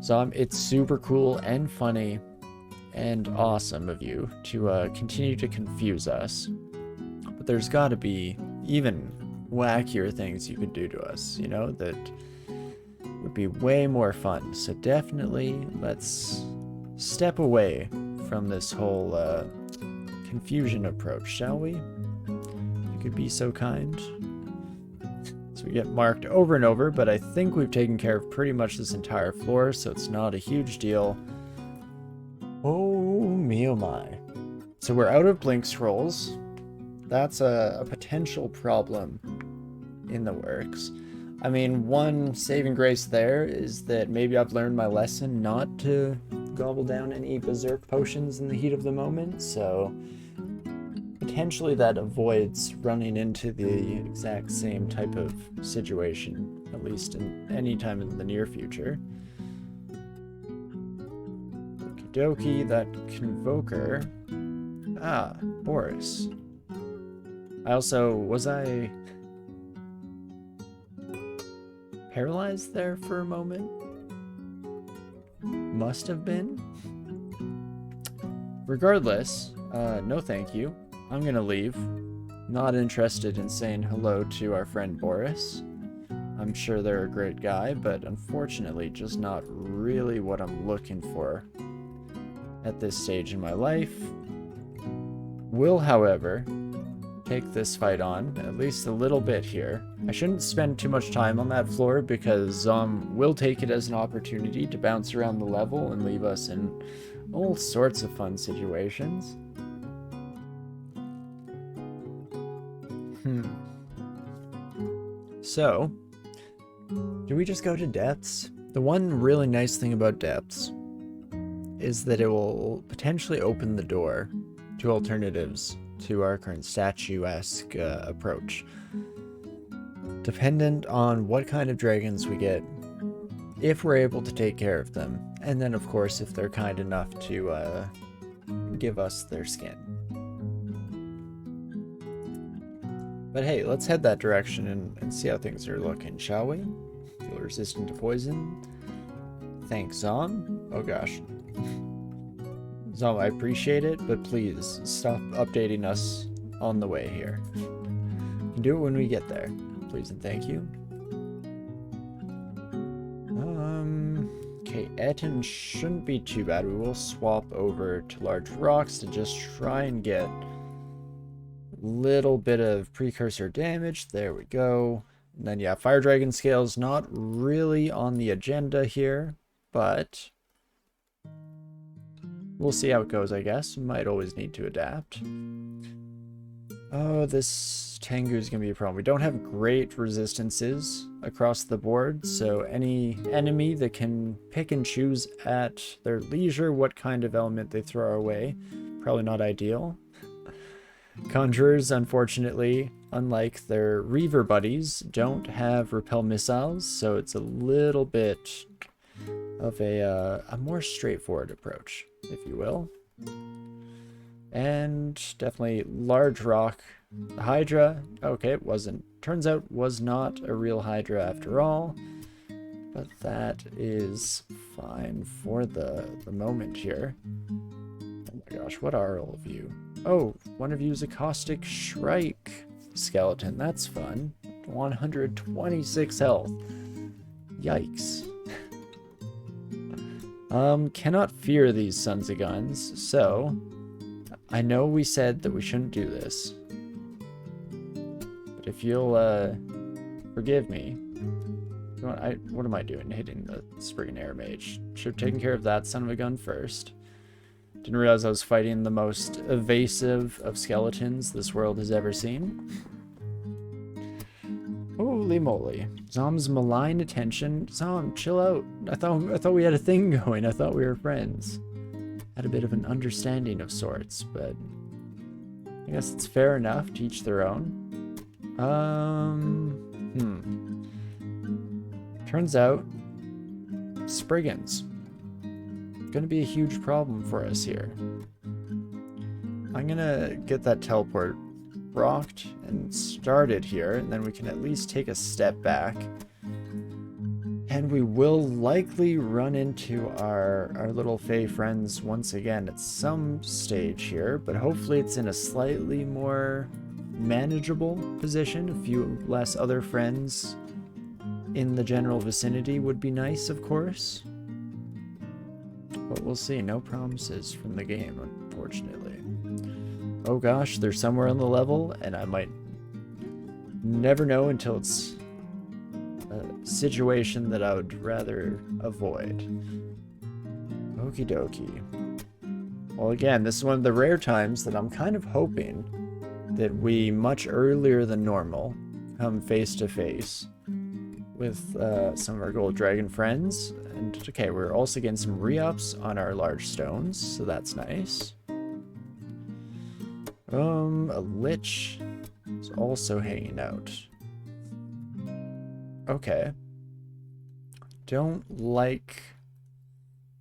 So it's super cool and funny and awesome of you to continue to confuse us. But there's got to be even wackier things you could do to us, you know, that would be way more fun. So definitely let's step away from this whole confusion approach, shall we? You could be so kind. So we get marked over and over, but I think we've taken care of pretty much this entire floor, so it's not a huge deal. Oh me oh my. So we're out of blink scrolls. That's a potential problem in the works. I mean, one saving grace there is that maybe I've learned my lesson not to gobble down any berserk potions in the heat of the moment, so potentially that avoids running into the exact same type of situation, at least in any time in the near future. Okie dokie, that Convoker. Ah, Boris. Was I paralyzed there for a moment? Must have been. Regardless, no thank you. I'm gonna leave. Not interested in saying hello to our friend Boris. I'm sure they're a great guy, but unfortunately just not really what I'm looking for at this stage in my life. Will, however, take this fight on, at least a little bit here. I shouldn't spend too much time on that floor because we'll take it as an opportunity to bounce around the level and leave us in all sorts of fun situations. So, do we just go to depths? The one really nice thing about depths is that it will potentially open the door to alternatives to our current statue-esque approach. Dependent on what kind of dragons we get, if we're able to take care of them, and then of course if they're kind enough to give us their skin. But hey, let's head that direction and see how things are looking, shall we? Feel resistant to poison. Thanks, Zom. Oh gosh. Zom, I appreciate it, but please stop updating us on the way here. You can do it when we get there. Please and thank you. Okay, Etten shouldn't be too bad. We will swap over to large rocks to just try and get little bit of precursor damage. There we go. And then yeah, fire dragon scales not really on the agenda here, but we'll see how it goes, I guess. Might always need to adapt. Oh, this Tengu is gonna be a problem. We don't have great resistances across the board, so any enemy that can pick and choose at their leisure what kind of element they throw our way, probably not ideal. Conjurers, unfortunately, unlike their Reaver buddies, don't have repel missiles, so it's a little bit of a more straightforward approach, if you will. And definitely large rock. Hydra, okay, it wasn't. Turns out was not a real Hydra after all, but that is fine for the moment here. Oh my gosh, what are all of you? Oh, one of you is a Caustic Shrike skeleton. That's fun. 126 health. Yikes. Cannot fear these sons of guns, so I know we said that we shouldn't do this. But if you'll forgive me. What am I doing? Hitting the Spriggan Air Mage. Should have taken care of that son of a gun first. Didn't realize I was fighting the most evasive of skeletons this world has ever seen. Holy moly. Zom's malign attention. Zom, chill out. I thought we had a thing going. I thought we were friends. Had a bit of an understanding of sorts, but I guess it's fair enough to each their own. Turns out, Spriggans. Gonna be a huge problem for us here. I'm gonna get that teleport rocked and started here, and then we can at least take a step back. And we will likely run into our little Fey friends once again at some stage here, but hopefully it's in a slightly more manageable position. A few less other friends in the general vicinity would be nice, of course. But we'll see. No promises from the game, unfortunately. Oh gosh, they're somewhere on the level, and I might never know until it's a situation that I would rather avoid. Okie dokie. Well, again, this is one of the rare times that I'm kind of hoping that we, much earlier than normal, come face to face with some of our gold dragon friends. And okay, we're also getting some re-ups on our large stones, so that's nice. A lich is also hanging out. Okay. Don't like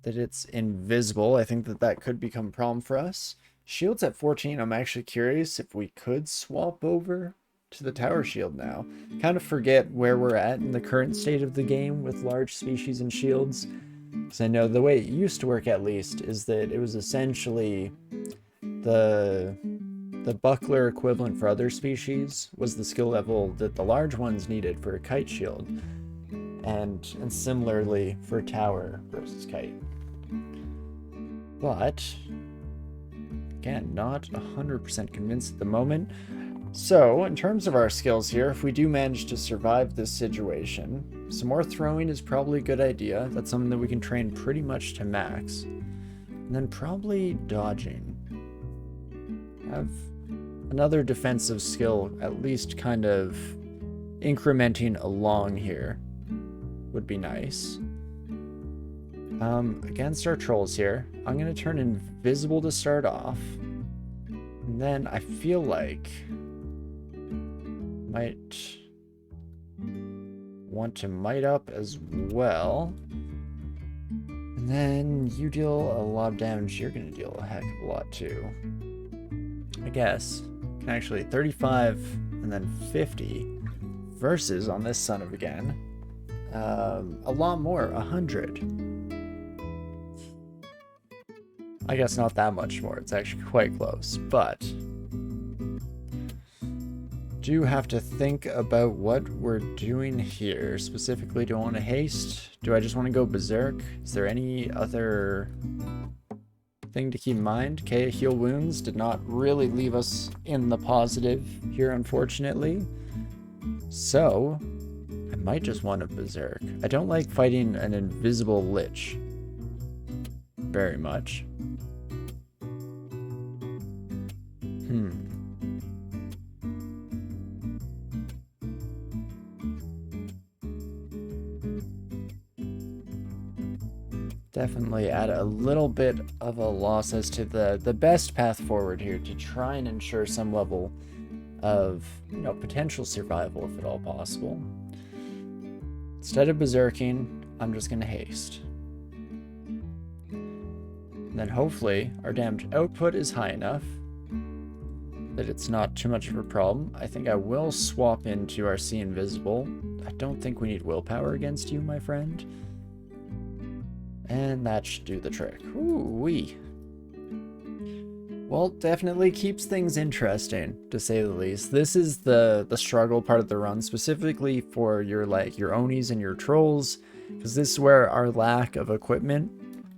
that it's invisible. I think that that could become a problem for us. Shield's at 14. I'm actually curious if we could swap over to the tower shield now. Kind of forget where we're at in the current state of the game with large species and shields. Because I know the way it used to work, at least, is that it was essentially the buckler equivalent for other species was the skill level that the large ones needed for a kite shield, and similarly for tower versus kite. But again, not 100% convinced at the moment. So in terms of our skills here, if we do manage to survive this situation, some more throwing is probably a good idea. That's something that we can train pretty much to max. And then probably dodging. Have another defensive skill, at least kind of incrementing along here, would be nice. Against our trolls here, I'm going to turn invisible to start off. And then I feel like might want to might up as well. And then you deal a lot of damage. You're going to deal a heck of a lot too. I guess. Can actually 35 and then 50 versus on this son of a gun. A lot more, 100. I guess not that much more. It's actually quite close, but do have to think about what we're doing here. Specifically, do I want to haste? Do I just want to go berserk? Is there any other thing to keep in mind? Okay, heal wounds did not really leave us in the positive here, unfortunately. So I might just want to berserk. I don't like fighting an invisible lich very much. Definitely at a little bit of a loss as to the best path forward here to try and ensure some level of, you know, potential survival if at all possible. Instead of berserking, I'm just going to haste. And then hopefully our damage output is high enough that it's not too much of a problem. I think I will swap into our See Invisible. I don't think we need willpower against you, my friend. And that should do the trick. Ooh-wee. Well, definitely keeps things interesting, to say the least. This is the struggle part of the run, specifically for your Onis and your trolls, because this is where our lack of equipment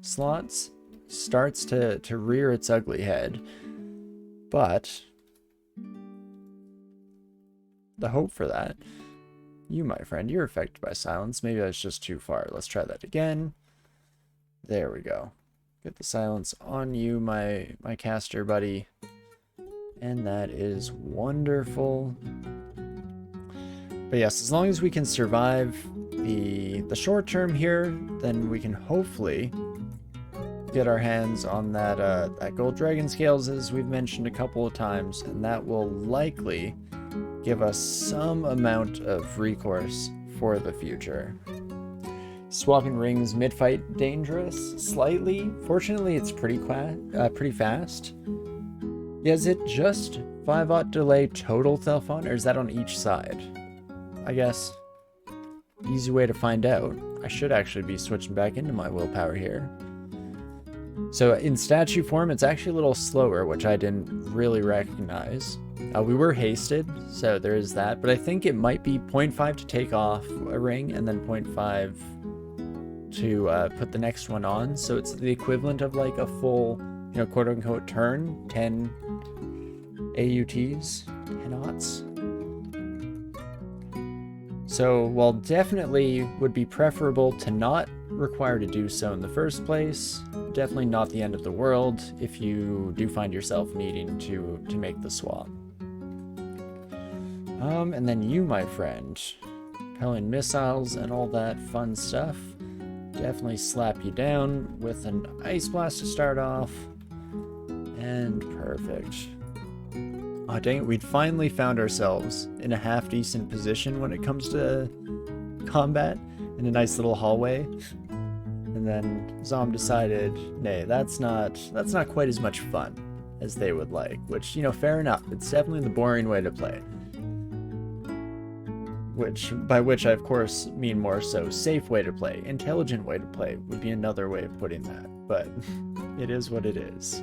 slots starts to rear its ugly head. But the hope for that, you, my friend, you're affected by silence. Maybe that's just too far. Let's try that again. There we go. Get the silence on you, my caster buddy. And that is wonderful. But yes, as long as we can survive the short term here, then we can hopefully get our hands on that gold dragon scales, as we've mentioned a couple of times, and that will likely give us some amount of recourse for the future. Swapping rings mid-fight dangerous? Slightly. Fortunately, it's pretty fast. Yeah, is it just 5-aught delay total Thelphon, or is that on each side? I guess. Easy way to find out. I should actually be switching back into my willpower here. So in statue form, it's actually a little slower, which I didn't really recognize. We were hasted, so there is that, but I think it might be 0.5 to take off a ring and then 0.5 to put the next one on. So it's the equivalent of like a full, you know, quote unquote turn, 10 AUTs, 10 aughts. So while definitely would be preferable to not require to do so in the first place, definitely not the end of the world if you do find yourself needing to make the swap. And then you, my friend, propelling missiles and all that fun stuff. Definitely slap you down with an ice blast to start off. And perfect. Oh dang it, we'd finally found ourselves in a half-decent position when it comes to combat, in a nice little hallway. And then Zom decided, nay, that's not quite as much fun as they would like, which, you know, fair enough. It's definitely the boring way to play. By which I, of course, mean more so safe way to play. Intelligent way to play would be another way of putting that, but it is what it is.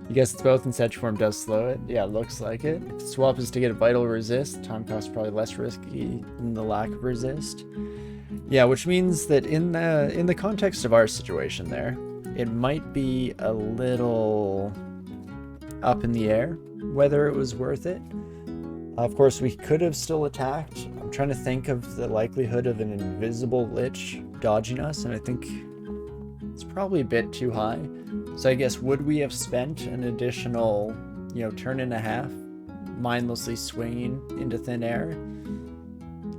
You guess it's both, and statue form does slow it. Yeah, looks like it. If the swap is to get a vital resist, time cost is probably less risky than the lack of resist. Yeah, which means that in the context of our situation there, it might be a little up in the air whether it was worth it. Of course, we could have still attacked. I'm trying to think of the likelihood of an invisible lich dodging us, and I think it's probably a bit too high. So I guess, would we have spent an additional, you know, turn and a half mindlessly swinging into thin air?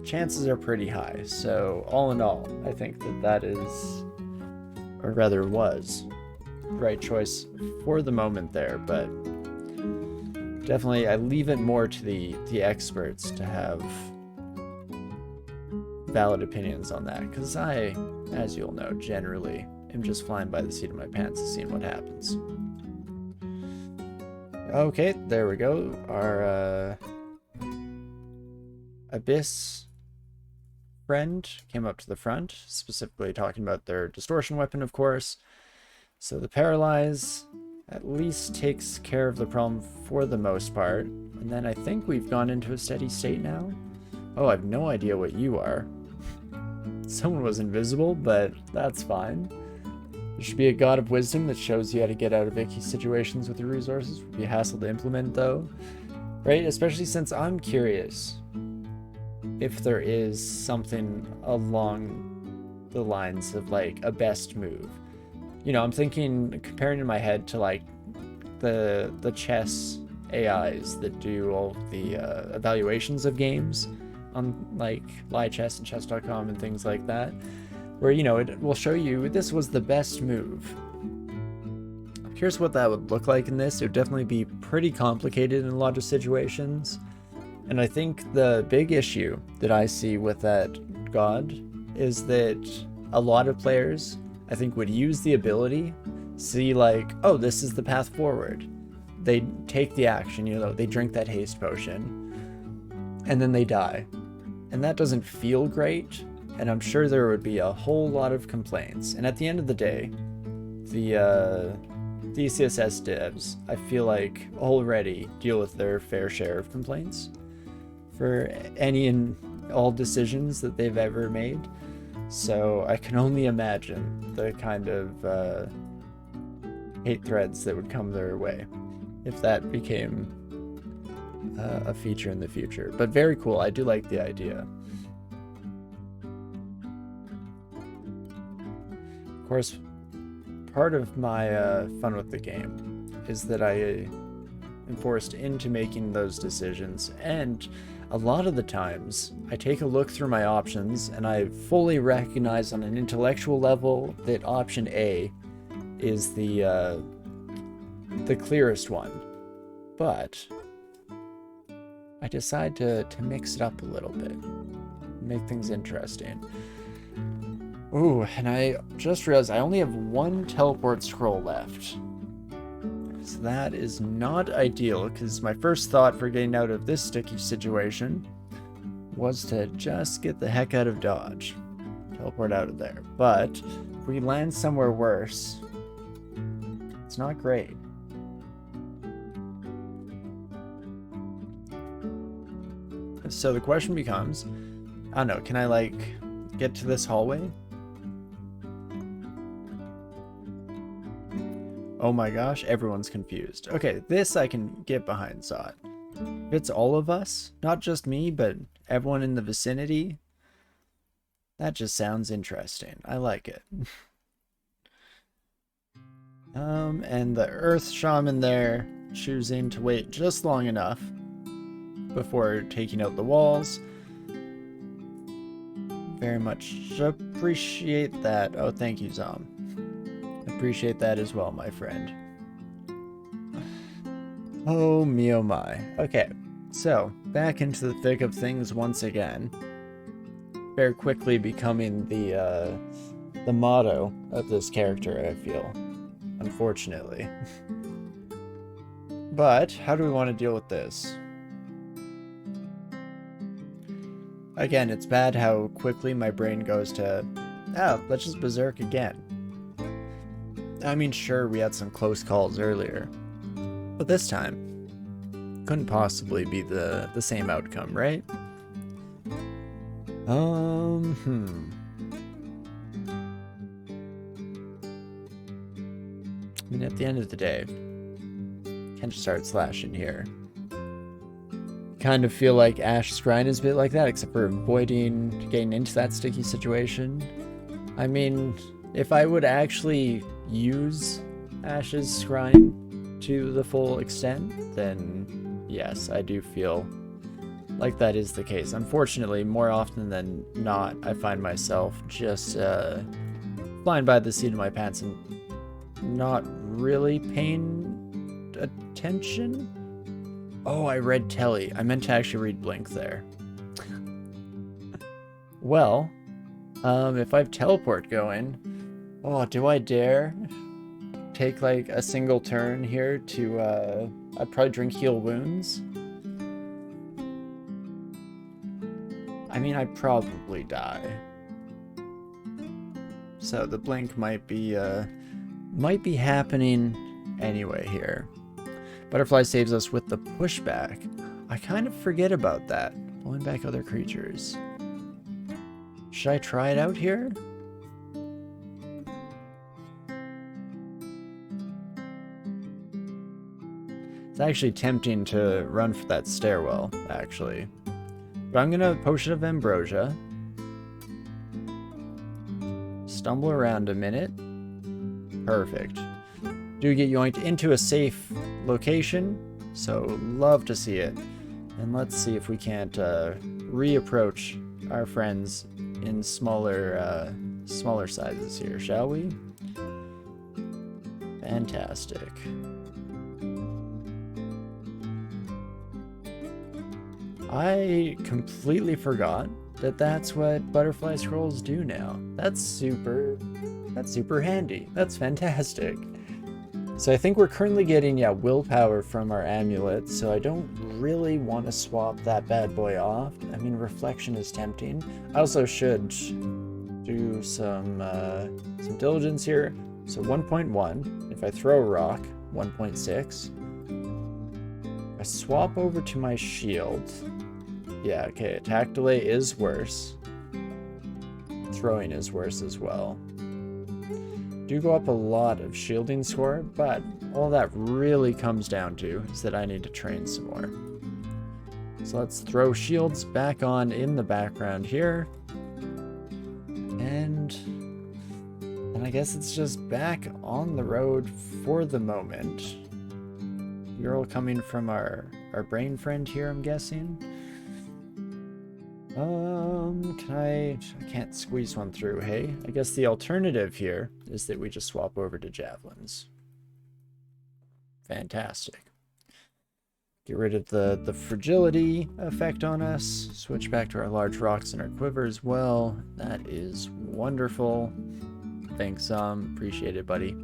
Chances are pretty high. So all in all, I think that is, or rather was, the right choice for the moment there, but definitely, I leave it more to the experts to have valid opinions on that, because I, as you'll know, generally am just flying by the seat of my pants and seeing what happens. Okay, there we go. Our Abyss friend came up to the front, specifically talking about their distortion weapon, of course. So the paralyze at least takes care of the problem for the most part. And then I think we've gone into a steady state now. Oh, I have no idea what you are. Someone was invisible, but that's fine. There should be a god of wisdom that shows you how to get out of icky situations with your resources. Would be a hassle to implement though. Right? Especially since I'm curious if there is something along the lines of like a best move. You know, I'm thinking, comparing in my head to like the chess AIs that do all of the evaluations of games on like LiChess and chess.com and things like that, where, you know, it will show you this was the best move. I'm curious what that would look like in this. It would definitely be pretty complicated in a lot of situations. And I think the big issue that I see with that god is that a lot of players, I think, would use the ability, see like, oh, this is the path forward. They take the action, you know, they drink that haste potion, and then they die. And that doesn't feel great, and I'm sure there would be a whole lot of complaints. And at the end of the day, the DCSS devs, I feel like, already deal with their fair share of complaints for any and all decisions that they've ever made. So I can only imagine the kind of hate threads that would come their way if that became a feature in the future. But very cool. I do like the idea. Of course, part of my fun with the game is that I am forced into making those decisions, and a lot of the times I take a look through my options and I fully recognize on an intellectual level that option A is the clearest one, but I decide to mix it up a little bit, make things interesting. Ooh, and I just realized I only have one teleport scroll left. So that is not ideal, because my first thought for getting out of this sticky situation was to just get the heck out of Dodge. Teleport out of there. But if we land somewhere worse, it's not great. So the question becomes, I don't know, can I like get to this hallway? Oh my gosh, everyone's confused. Okay, this I can get behind, Zot. If it's all of us, not just me, but everyone in the vicinity, that just sounds interesting. I like it. And the Earth Shaman there choosing to wait just long enough before taking out the walls. Very much appreciate that. Oh, thank you, Zom. Appreciate that as well, my friend. Oh me, oh my. Okay, so back into the thick of things once again. Very quickly becoming the motto of this character, I feel. Unfortunately. But how do we want to deal with this? Again, it's bad how quickly my brain goes to, let's just berserk again. I mean, sure, we had some close calls earlier, but this time couldn't possibly be the same outcome, right? I mean, at the end of the day, can't just start slashing here. Kind of feel like Ash's grind is a bit like that, except for avoiding getting into that sticky situation. I mean, if I would actually use Ash's scrying to the full extent, then yes, I do feel like that is the case. Unfortunately, more often than not, I find myself just flying by the seat of my pants and not really paying attention. Oh, I read Telly. I meant to actually read Blink there. Well, if I have teleport going, oh, do I dare take like a single turn here to, I'd probably drink heal wounds. I mean, I'd probably die. So the blink might be happening anyway here. Butterfly saves us with the pushback. I kind of forget about that. Pulling back other creatures. Should I try it out here? It's actually tempting to run for that stairwell, actually. But I'm gonna Potion of Ambrosia. Stumble around a minute. Perfect. Do get yoinked into a safe location, so love to see it. And let's see if we can't reapproach our friends in smaller sizes here, shall we? Fantastic. I completely forgot that that's what butterfly scrolls do now. That's super handy. That's fantastic. So I think we're currently getting, willpower from our amulet, so I don't really want to swap that bad boy off. I mean, reflection is tempting. I also should do some diligence here. So 1.1, if I throw a rock, 1.6. I swap over to my shield. Yeah, okay, attack delay is worse. Throwing is worse as well. Do go up a lot of shielding score, but all that really comes down to is that I need to train some more. So let's throw shields back on in the background here. And I guess it's just back on the road for the moment. You're all coming from our brain friend here, I'm guessing. I can't squeeze one through, hey? I guess the alternative here is that we just swap over to javelins. Fantastic. Get rid of the fragility effect on us. Switch back to our large rocks in our quiver as well. That is wonderful. Thanks, appreciate it, buddy.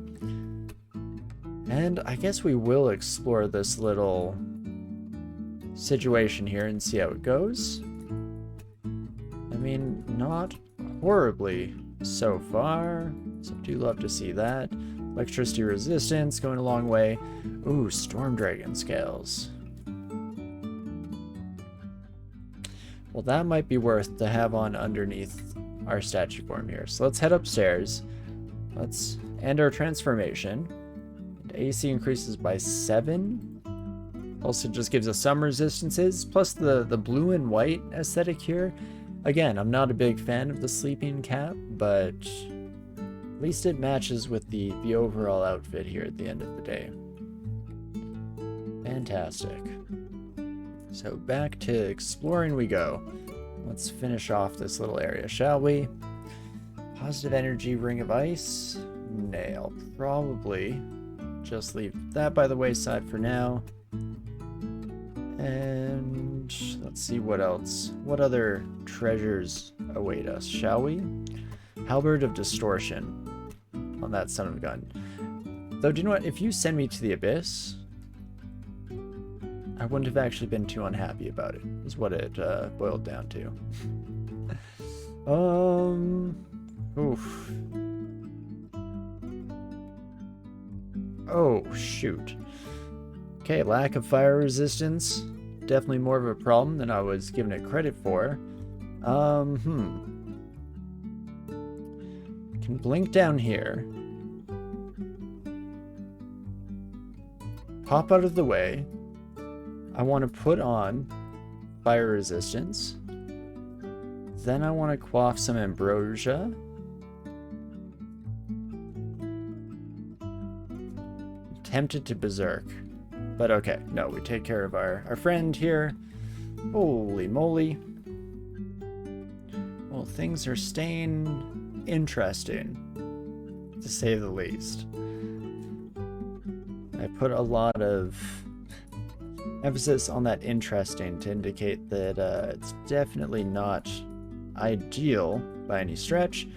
And I guess we will explore this little situation here and see how it goes. I mean, not horribly so far, so I do love to see that. Electricity resistance going a long way. Ooh, Storm Dragon scales. Well, that might be worth to have on underneath our statue form here. So let's head upstairs. Let's end our transformation. And AC increases by 7. Also just gives us some resistances, plus the blue and white aesthetic here. Again, I'm not a big fan of the sleeping cap, but at least it matches with the overall outfit here at the end of the day. Fantastic. So back to exploring we go. Let's finish off this little area, shall we? Positive energy, ring of ice. Nay, I'll probably just leave that by the wayside for now. And let's see what else. What other treasures await us, shall we? Halberd of Distortion on that son of a gun. Though, do you know what? If you send me to the Abyss, I wouldn't have actually been too unhappy about it, is what it boiled down to. Oof. Oh, shoot. Okay, lack of fire resistance. Definitely more of a problem than I was giving it credit for. Can blink down here. Pop out of the way. I want to put on fire resistance. Then I want to quaff some ambrosia. I'm tempted to berserk. But okay, no, we take care of our friend here. Holy moly. Well, things are staying interesting, to say the least. I put a lot of emphasis on that interesting to indicate that it's definitely not ideal by any stretch,